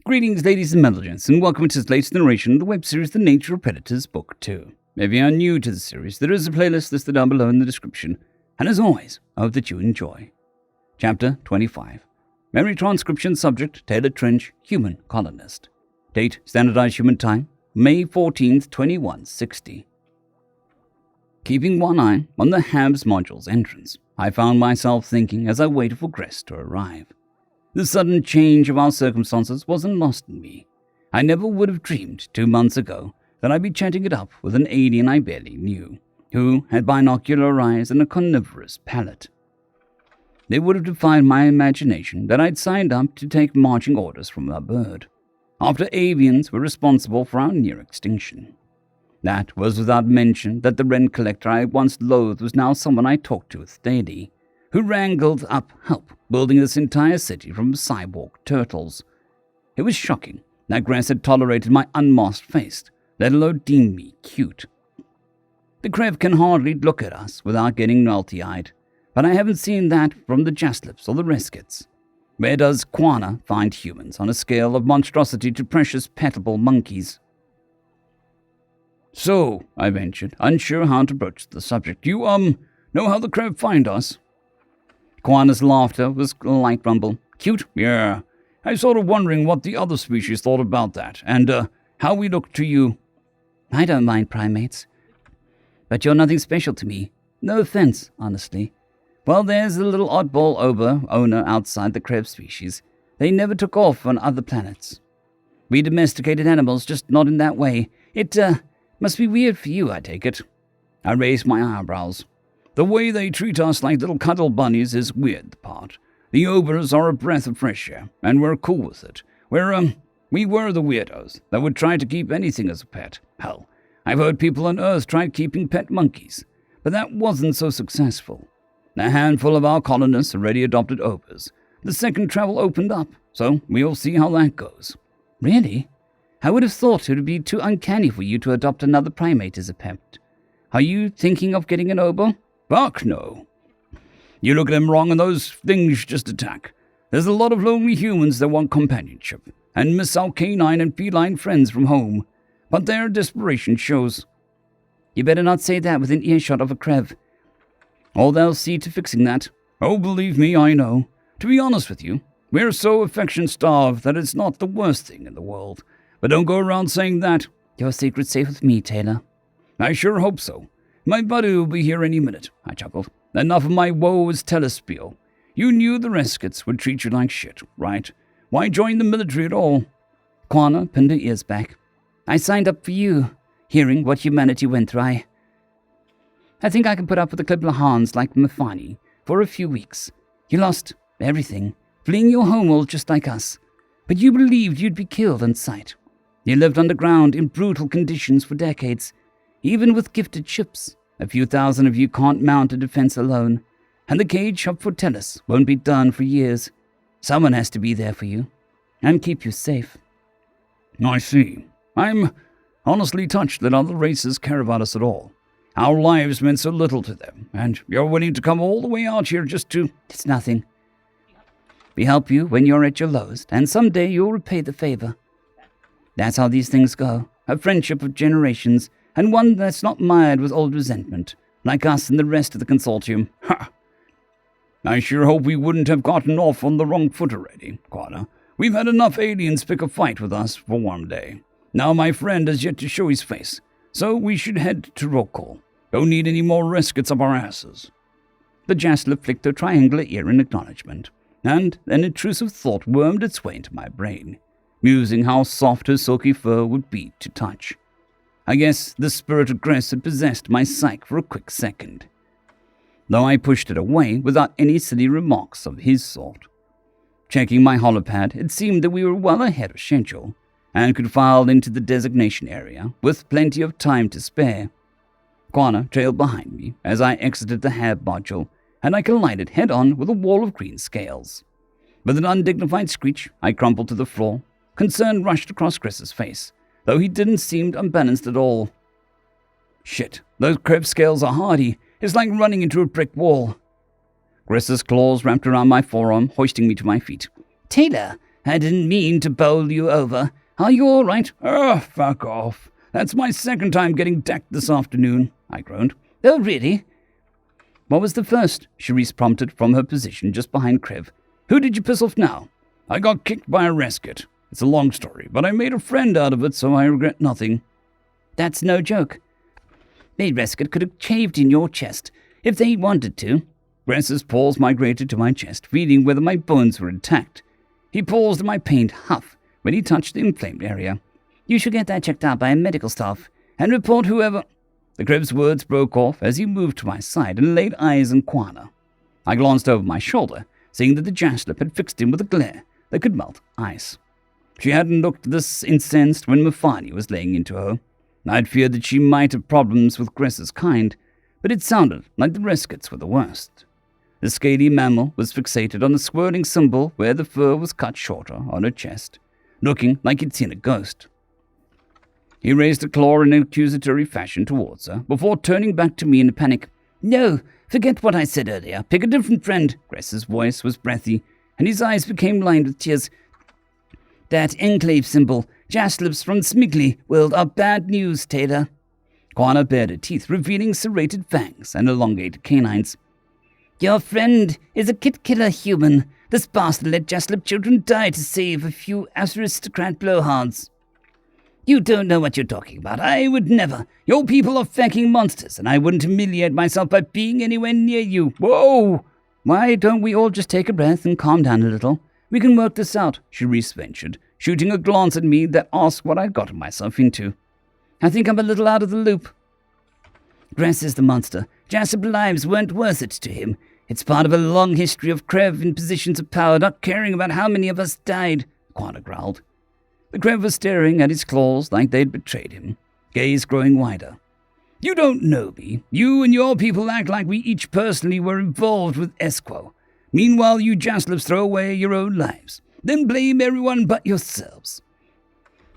Greetings, ladies and gentlemen, and welcome to this latest narration of the web series The Nature of Predators, Book 2. If you are new to the series, there is a playlist listed down below in the description, and as always, I hope that you enjoy. Chapter 25. Memory transcription subject, Taylor Trench, human colonist. Date, standardized human time, May 14th, 2160. Keeping one eye on the Habs module's entrance, I found myself thinking as I waited for Gress to arrive. The sudden change of our circumstances wasn't lost on me. I never would have dreamed 2 months ago that I'd be chatting it up with an alien I barely knew, who had binocular eyes and a carnivorous palate. It would have defied my imagination that I'd signed up to take marching orders from a bird, after avians were responsible for our near extinction. That was without mention that the rent collector I once loathed was now someone I talked to with daily, who wrangled up help building this entire city from cyborg turtles. It was shocking that Gress had tolerated my unmasked face, let alone deemed me cute. The Krev can hardly look at us without getting melty-eyed, but I haven't seen that from the Jaslips or the Reskits. Where does Quana find humans on a scale of monstrosity to precious petable monkeys? So, I ventured, unsure how to broach the subject. You, know how the Krev find us? Quana's laughter was a light rumble. Cute? Yeah. I was sort of wondering what the other species thought about that, and, how we look to you. I don't mind primates, but you're nothing special to me. No offense, honestly. Well, there's a little oddball owner outside the Krev species. They never took off on other planets. We domesticated animals, just not in that way. It, must be weird for you, I take it. I raised my eyebrows. The way they treat us like little cuddle bunnies is weird, the part. The ogres are a breath of fresh air, and we're cool with it. We were the weirdos that would try to keep anything as a pet. Hell, I've heard people on Earth tried keeping pet monkeys, but that wasn't so successful. A handful of our colonists already adopted ogres. The second travel opened up, so we'll see how that goes. Really? I would have thought it would be too uncanny for you to adopt another primate as a pet. Are you thinking of getting an oboe? Fuck no. You look at them wrong and those things just attack. There's a lot of lonely humans that want companionship and miss our canine and feline friends from home, but their desperation shows. You better not say that within earshot of a Krev, or they'll see to fixing that. Oh, believe me, I know. To be honest with you, we're so affection-starved that it's not the worst thing in the world. But don't go around saying that. Your secret's safe with me, Taylor. I sure hope so. My buddy will be here any minute, I chuckled. Enough of my woes telespiel. You knew the Reskits would treat you like shit, right? Why join the military at all? Quana pinned her ears back. I signed up for you, hearing what humanity went through. I think I can put up with the Kliblahans like Mafani for a few weeks. You lost everything, fleeing your homeworld just like us. But you believed you'd be killed on sight. You lived underground in brutal conditions for decades. Even with gifted ships, a few thousand of you can't mount a defense alone, and the cage up for Tellus won't be done for years. Someone has to be there for you, and keep you safe. I see. I'm honestly touched that other races care about us at all. Our lives meant so little to them, and you're willing to come all the way out here just to... It's nothing. We help you when you're at your lowest, and someday you'll repay the favor. That's how these things go, a friendship of generations, and one that's not mired with old resentment, like us and the rest of the consortium. Ha! I sure hope we wouldn't have gotten off on the wrong foot already, Quana. We've had enough aliens pick a fight with us for one day. Now my friend has yet to show his face, so we should head to roll call. Don't need any more Reskits up our asses. The Jaslip flicked her triangular ear in acknowledgement, and an intrusive thought wormed its way into my brain, musing how soft her silky fur would be to touch. I guess the spirit of Gress had possessed my psyche for a quick second, though I pushed it away without any silly remarks of his sort. Checking my holopad, it seemed that we were well ahead of schedule, and could file into the designation area with plenty of time to spare. Quana trailed behind me as I exited the Hab module, and I collided head-on with a wall of green scales. With an undignified screech, I crumpled to the floor. Concern rushed across Gress's face, though he didn't seem unbalanced at all. Shit, those Krev scales are hardy. It's like running into a brick wall. Gress's claws wrapped around my forearm, hoisting me to my feet. Taylor, I didn't mean to bowl you over. Are you all right? Oh, fuck off. That's my second time getting decked this afternoon, I groaned. Oh, really? What was the first? Charisse prompted from her position just behind Krev. Who did you piss off now? I got kicked by a resket. It's a long story, but I made a friend out of it, so I regret nothing. That's no joke. The resket could have caved in your chest if they wanted to. Gress's paws migrated to my chest, feeling whether my bones were intact. He paused in my pained huff when he touched the inflamed area. You should get that checked out by a medical staff and report whoever... The Krev's words broke off as he moved to my side and laid eyes on Quana. I glanced over my shoulder, seeing that the jaslip had fixed him with a glare that could melt ice. She hadn't looked this incensed when Mufani was laying into her. I'd feared that she might have problems with Gress's kind, but it sounded like the Reskets were the worst. The scaly mammal was fixated on the swirling symbol where the fur was cut shorter on her chest, looking like he'd seen a ghost. He raised a claw in an accusatory fashion towards her, before turning back to me in a panic. No, forget what I said earlier. Pick a different friend. Gress's voice was breathy, and his eyes became lined with tears. That enclave symbol, jaslips from Smiggly World, are bad news, Taylor. Quana bared her teeth, revealing serrated fangs and elongated canines. Your friend is a kid-killer human. This bastard let jaslip children die to save a few aristocrat blowhards. You don't know what you're talking about. I would never. Your people are fucking monsters, and I wouldn't humiliate myself by being anywhere near you. Whoa! Why don't we all just take a breath and calm down a little? We can work this out, Charisse ventured, shooting a glance at me that asked what I'd gotten myself into. I think I'm a little out of the loop. Gress is the monster. Jaslip lives weren't worth it to him. It's part of a long history of Krev in positions of power, not caring about how many of us died, Quana growled. The Krev was staring at his claws like they'd betrayed him, gaze growing wider. You don't know me. You and your people act like we each personally were involved with Esquo. Meanwhile, you jaslips throw away your own lives, then blame everyone but yourselves.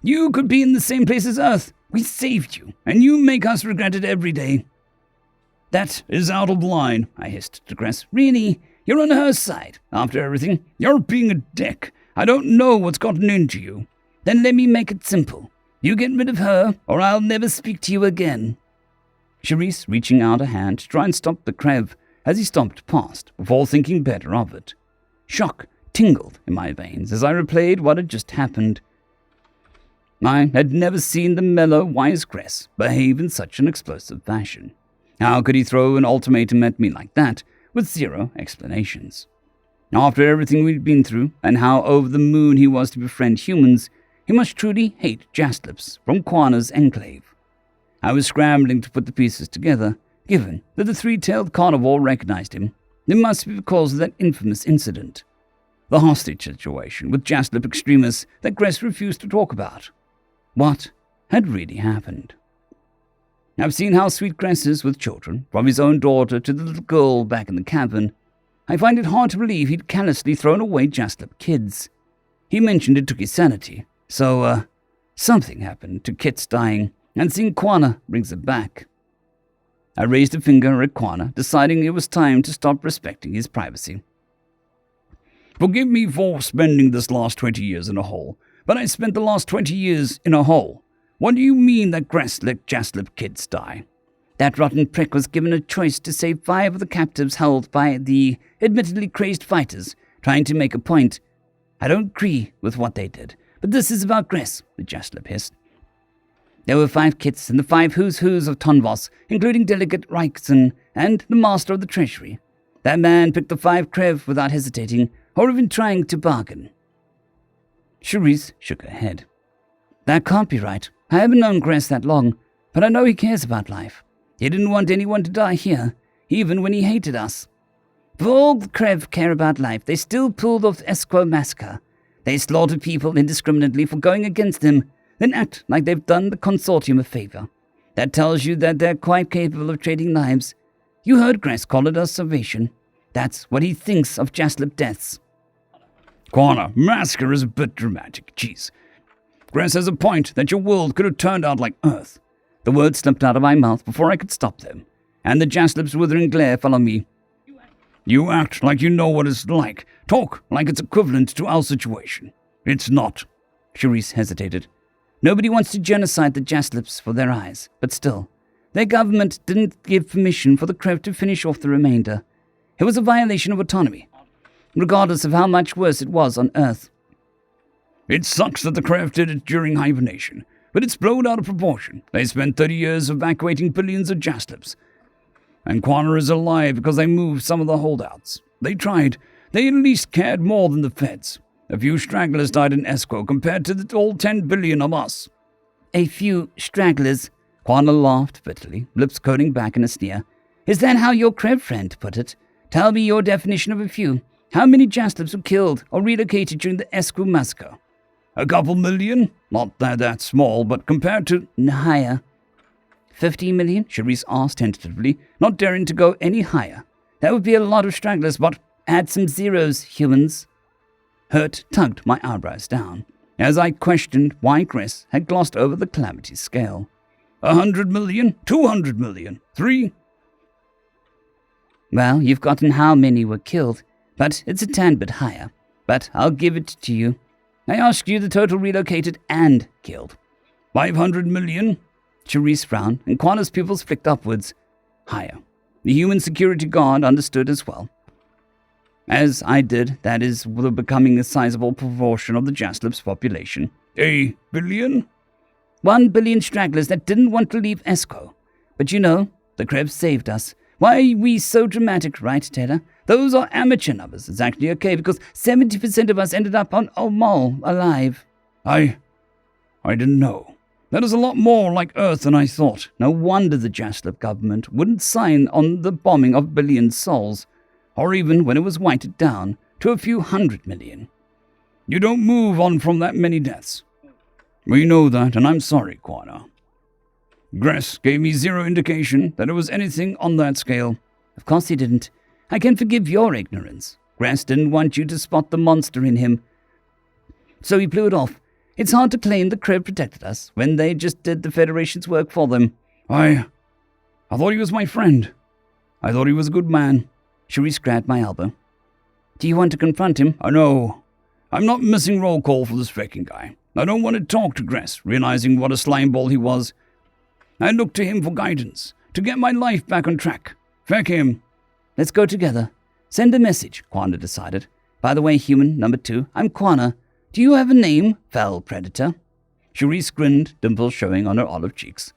You could be in the same place as Earth. We saved you, and you make us regret it every day. That is out of line, I hissed to Gress. Really? You're on her side. After everything, you're being a dick. I don't know what's gotten into you. Then let me make it simple. You get rid of her, or I'll never speak to you again. Charisse reaching out a hand to try and stop the Krev as he stomped past, before thinking better of it. Shock tingled in my veins as I replayed what had just happened. I had never seen the mellow, wise Gress behave in such an explosive fashion. How could he throw an ultimatum at me like that, with zero explanations? After everything we'd been through, and how over the moon he was to befriend humans, he must truly hate jaslips from Quana's enclave. I was scrambling to put the pieces together, given that the three-tailed carnivore recognized him. It must be because of that infamous incident. The hostage situation with jaslip extremists that Gress refused to talk about. What had really happened? I've seen how sweet Gress is with children, from his own daughter to the little girl back in the cabin. I find it hard to believe he'd callously thrown away jaslip kids. He mentioned it took his sanity, so, something happened to Kit's dying, and seeing Quana brings it back. I raised a finger at Quana, deciding it was time to stop respecting his privacy. Forgive me for spending this last 20 years in a hole, but I spent the last 20 years in a hole. What do you mean that Gress let jaslip kids die? That rotten prick was given a choice to save 5 of the captives held by the admittedly crazed fighters, trying to make a point. I don't agree with what they did, but this is about Gress, the jaslip hissed. There were 5 kits and the 5 who's of Tonvos, including Delegate Reichson and the Master of the Treasury. That man picked the 5 Krev without hesitating, or even trying to bargain. Charisse shook her head. That can't be right. I haven't known Gress that long, but I know he cares about life. He didn't want anyone to die here, even when he hated us. For all the Krev care about life, they still pulled off Esquo massacre. They slaughtered people indiscriminately for going against them, then act like they've done the consortium a favor. That tells you that they're quite capable of trading lives. You heard Gress call it a salvation. That's what he thinks of jaslip deaths. Quana, massacre is a bit dramatic, jeez. Gress has a point that your world could have turned out like Earth. The words slipped out of my mouth before I could stop them, and the jaslip's withering glare fell on me. You act like you know what it's like. Talk like it's equivalent to our situation. It's not. Charisse hesitated. Nobody wants to genocide the Jaslips for their eyes, but still, their government didn't give permission for the Krev to finish off the remainder. It was a violation of autonomy, regardless of how much worse it was on Earth. It sucks that the Krev did it during hibernation, but it's blown out of proportion. They spent 30 years evacuating billions of Jaslips. And Quana is alive because they moved some of the holdouts. They tried. They at least cared more than the feds. A few stragglers died in Esquo compared to the all 10 billion of us. A few stragglers, Quana laughed bitterly, lips curling back in a sneer. Is that how your Krev friend put it? Tell me your definition of a few. How many Jaslips were killed or relocated during the Esquo massacre? A couple million? Not that small, but compared to... Higher. 50 million? Charisse asked tentatively, not daring to go any higher. That would be a lot of stragglers, but add some zeros, humans. Hurt tugged my eyebrows down, as I questioned why Gress had glossed over the calamity scale. 100 million? 200 million? 3? Well, you've gotten how many were killed, but it's a tad bit higher. But I'll give it to you. I asked you the total relocated and killed. 500 million? Charisse frowned, and Quana's pupils flicked upwards. Higher. The human security guard understood as well. As I did, that is becoming a sizable proportion of the Jaslips' population. A billion? 1 billion stragglers that didn't want to leave Esquo. But you know, the Krebs saved us. Why are we so dramatic, right, Taylor? Those are amateur numbers. It's actually okay because 70% of us ended up on Omal alive. I didn't know. That is a lot more like Earth than I thought. No wonder the Jaslip government wouldn't sign on the bombing of billion souls, or even when it was whited down to a few 100 million. You don't move on from that many deaths. We know that, and I'm sorry, Quana. Gress gave me zero indication that it was anything on that scale. Of course he didn't. I can forgive your ignorance. Gress didn't want you to spot the monster in him, so he blew it off. It's hard to claim the Kreb protected us when they just did the Federation's work for them. I thought he was my friend. I thought he was a good man. Charisse grabbed my elbow. Do you want to confront him? I know. I'm not missing roll call for this freaking guy. I don't want to talk to Gress, realizing what a slimeball he was. I look to him for guidance, to get my life back on track. Feck him. Let's go together. Send a message, Quana decided. By the way, human number 2, I'm Quana. Do you have a name, foul predator? Charisse grinned, dimples showing on her olive cheeks.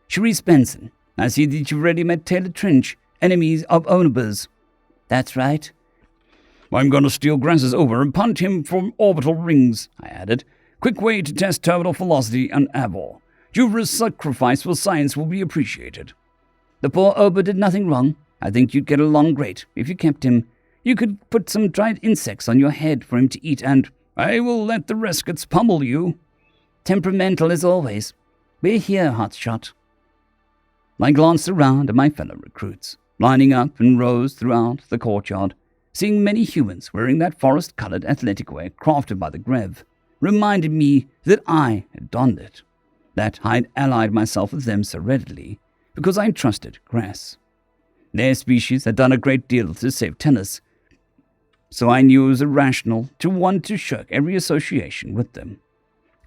Charisse Benson. I see that you've already met Taylor Trench, enemies of Onabers. That's right. I'm going to steal Gress's over and punt him from orbital rings, I added. Quick way to test terminal velocity and Avor. Juver's sacrifice for science will be appreciated. The poor Ober did nothing wrong. I think you'd get along great if you kept him. You could put some dried insects on your head for him to eat and... I will let the Reskets pummel you. Temperamental as always. We're here, hotshot. I glanced around at my fellow recruits, lining up in rows throughout the courtyard. Seeing many humans wearing that forest-colored athletic wear crafted by the Grev reminded me that I had donned it, that I'd allied myself with them so readily because I trusted Grass. Their species had done a great deal to save Tennis, so I knew it was irrational to want to shirk every association with them.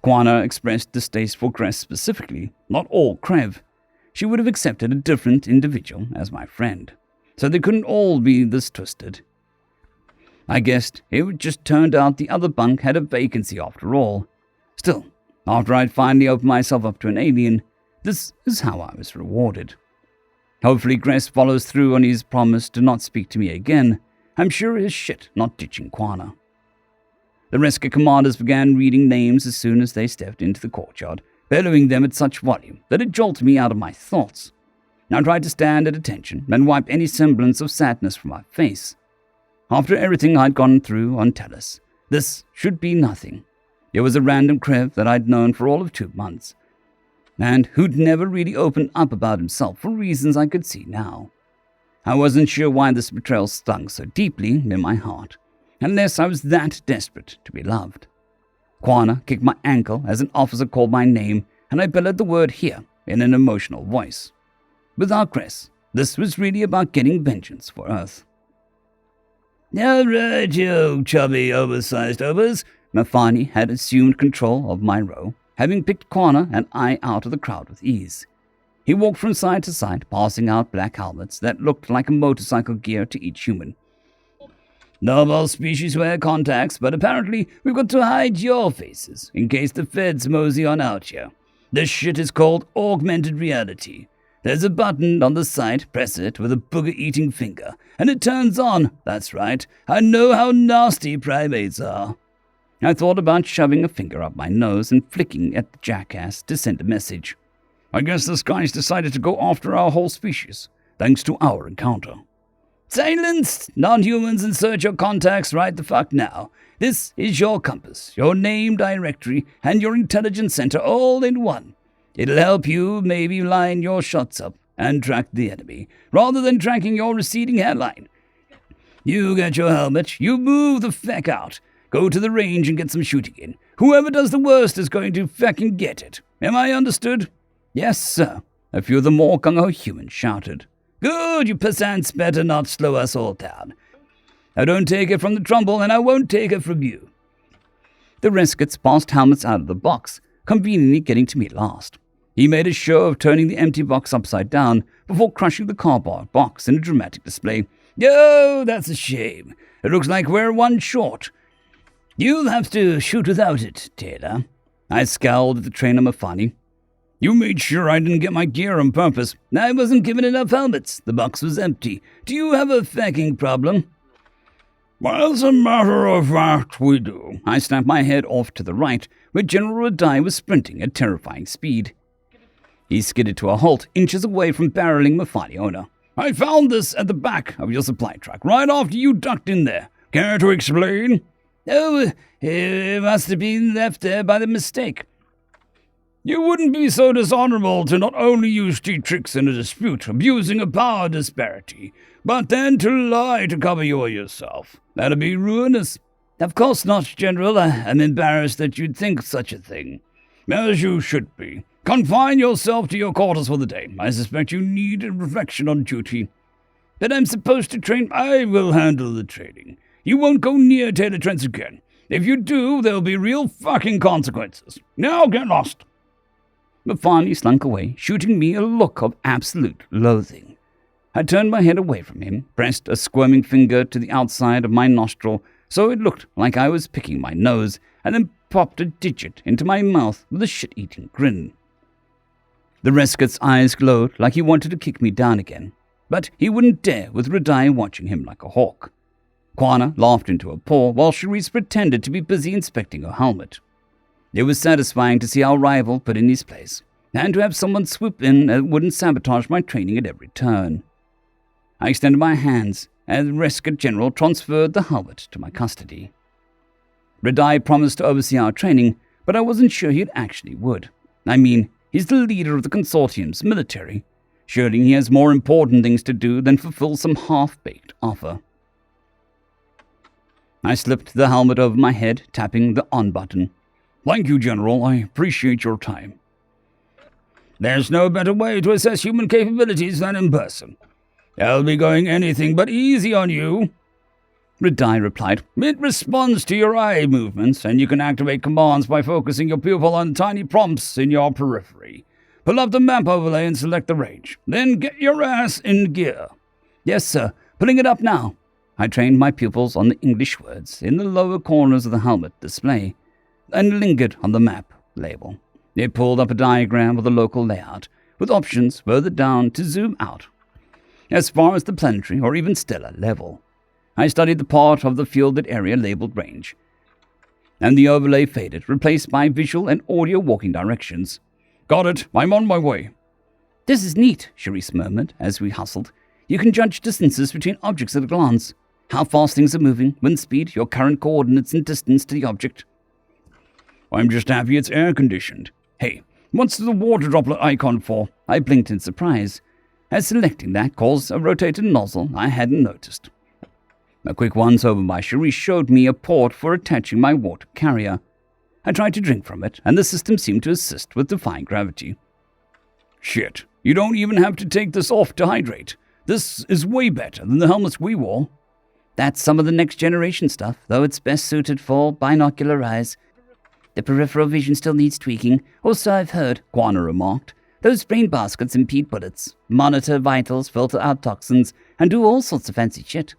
Quana expressed distaste for Grass specifically, not all Krev. She would have accepted a different individual as my friend, so they couldn't all be this twisted. I guessed it just turned out the other bunk had a vacancy after all. Still, after I'd finally opened myself up to an alien, this is how I was rewarded. Hopefully Gress follows through on his promise to not speak to me again. I'm sure his shit not ditching Quana. The rescue commanders began reading names as soon as they stepped into the courtyard, bellowing them at such volume that it jolted me out of my thoughts. I tried to stand at attention and wipe any semblance of sadness from my face. After everything I'd gone through on Tellus, this should be nothing. It was a random Krev that I'd known for all of 2 months, and who'd never really opened up about himself for reasons I could see now. I wasn't sure why this betrayal stung so deeply in my heart, unless I was that desperate to be loved. Quana kicked my ankle as an officer called my name, and I bellowed the word here in an emotional voice. Without Gress, this was really about getting vengeance for Earth. All right, you chubby, oversized obers. Mafani had assumed control of my row, having picked Quana and I out of the crowd with ease. He walked from side to side, passing out black helmets that looked like a motorcycle gear to each human. "None of our species wear contacts, but apparently we've got to hide your faces in case the feds mosey on out here. This shit is called augmented reality. There's a button on the side, press it with a booger-eating finger, and it turns on. That's right, I know how nasty primates are." I thought about shoving a finger up my nose and flicking at the jackass to send a message. "I guess this guy's decided to go after our whole species, thanks to our encounter." "Silence! Non-humans, insert your contacts right the fuck now. This is your compass, your name directory, and your intelligence center all in one. It'll help you maybe line your shots up and track the enemy, rather than tracking your receding hairline. You get your helmet, you move the feck out. Go to the range and get some shooting in. Whoever does the worst is going to feckin' get it. Am I understood?" "Yes, sir," a few of the more gung-ho humans shouted. "Good, you peasants better not slow us all down. I don't take it from the Trumbull, and I won't take it from you." The Reskets passed helmets out of the box, conveniently getting to me last. He made a show of turning the empty box upside down before crushing the cardboard box in a dramatic display. "Oh, that's a shame. It looks like we're one short. You'll have to shoot without it, Taylor." I scowled at the trainer Mafani. "You made sure I didn't get my gear on purpose." "I wasn't given enough helmets. The box was empty. Do you have a fecking problem?" "Well, as a matter of fact, we do." I snapped my head off to the right, where General Radai was sprinting at terrifying speed. He skidded to a halt, inches away from barreling Mafani owner. "I found this at the back of your supply truck, right after you ducked in there. Care to explain?" "Oh, it must have been left there by the mistake." "You wouldn't be so dishonorable to not only use cheat tricks in a dispute, abusing a power disparity, but then to lie to cover yourself. That'd be ruinous." "Of course not, General. I'm embarrassed that you'd think such a thing." "As you should be. Confine yourself to your quarters for the day. I suspect you need a reflection on duty." "But I'm supposed to train—" "I will handle the training. You won't go near Taylor Trents again. If you do, there'll be real fucking consequences. Now get lost." Mafani slunk away, shooting me a look of absolute loathing. I turned my head away from him, pressed a squirming finger to the outside of my nostril so it looked like I was picking my nose, and then popped a digit into my mouth with a shit-eating grin. The Resket's eyes glowed like he wanted to kick me down again, but he wouldn't dare with Radai watching him like a hawk. Quana laughed into a paw while Charisse pretended to be busy inspecting her helmet. It was satisfying to see our rival put in his place, and to have someone swoop in that wouldn't sabotage my training at every turn. I extended my hands, and the Resket General transferred the helmet to my custody. Radai promised to oversee our training, but I wasn't sure he actually would. I mean, he's the leader of the consortium's military. Surely he has more important things to do than fulfill some half-baked offer. I slipped the helmet over my head, tapping the on button. "Thank you, General. I appreciate your time." "There's no better way to assess human capabilities than in person. I'll be going anything but easy on you," Radai replied. "It responds to your eye movements, and you can activate commands by focusing your pupil on tiny prompts in your periphery. Pull up the map overlay and select the range. Then get your ass in gear." "Yes, sir. Pulling it up now." I trained my pupils on the English words in the lower corners of the helmet display, and lingered on the map label. It pulled up a diagram of the local layout, with options further down to zoom out, as far as the planetary or even stellar level. I studied the part of the fielded area labeled range, and the overlay faded, replaced by visual and audio walking directions. "Got it. I'm on my way." "This is neat," Charisse murmured as we hustled. "You can judge distances between objects at a glance. How fast things are moving, wind speed, your current coordinates and distance to the object." "I'm just happy it's air-conditioned. Hey, what's the water droplet icon for?" I blinked in surprise, as selecting that caused a rotated nozzle I hadn't noticed. A quick once-over by Charisse showed me a port for attaching my water carrier. I tried to drink from it, and the system seemed to assist with defying gravity. "Shit, you don't even have to take this off to hydrate. This is way better than the helmets we wore." That's some of the next generation stuff, though it's best suited for binocular eyes. The peripheral vision still needs tweaking, or so I've heard, Quana remarked. Those brain baskets impede bullets, monitor vitals, filter out toxins, and do all sorts of fancy shit.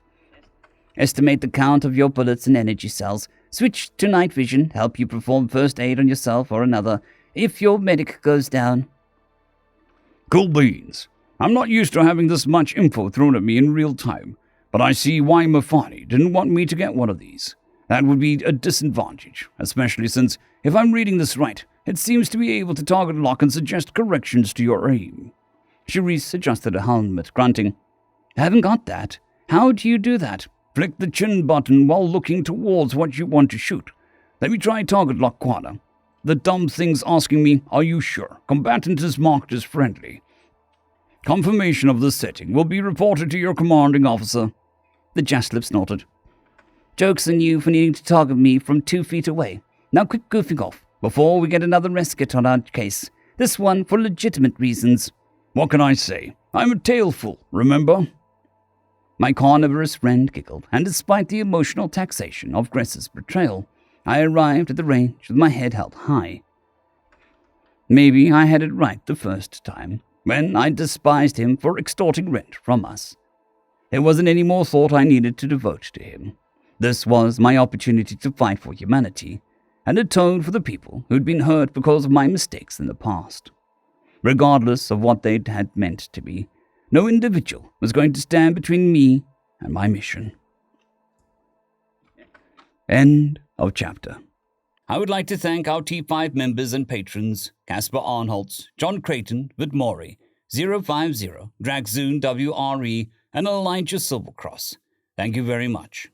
Estimate the count of your bullets and energy cells, switch to night vision, help you perform first aid on yourself or another if your medic goes down. Cool beans. I'm not used to having this much info thrown at me in real time, but I see why Mafani didn't want me to get one of these. That would be a disadvantage, especially since, if I'm reading this right, it seems to be able to target lock and suggest corrections to your aim. Charisse adjusted her helmet, grunting. I haven't got that. How do you do that? Flick the chin button while looking towards what you want to shoot. Let me try target lock Quana. The dumb thing's asking me, are you sure? Combatant is marked as friendly. Confirmation of the setting will be reported to your commanding officer. The Jaslip snorted. Joke's on you for needing to target me from 2 feet away. Now quit goofing off, before we get another rescue on our case. This one for legitimate reasons. What can I say? I'm a tailful, remember? My carnivorous friend giggled, and despite the emotional taxation of Gress's betrayal, I arrived at the range with my head held high. Maybe I had it right the first time, when I despised him for extorting rent from us. There wasn't any more thought I needed to devote to him. This was my opportunity to fight for humanity, and atone for the people who'd been hurt because of my mistakes in the past. Regardless of what they had meant to be, no individual was going to stand between me and my mission. End of chapter. I would like to thank our T5 members and patrons, Casper Arnholtz, John Creighton, Vidmori, 050, Dragzoon W.R.E, and Elijah Silvercross. Thank you very much.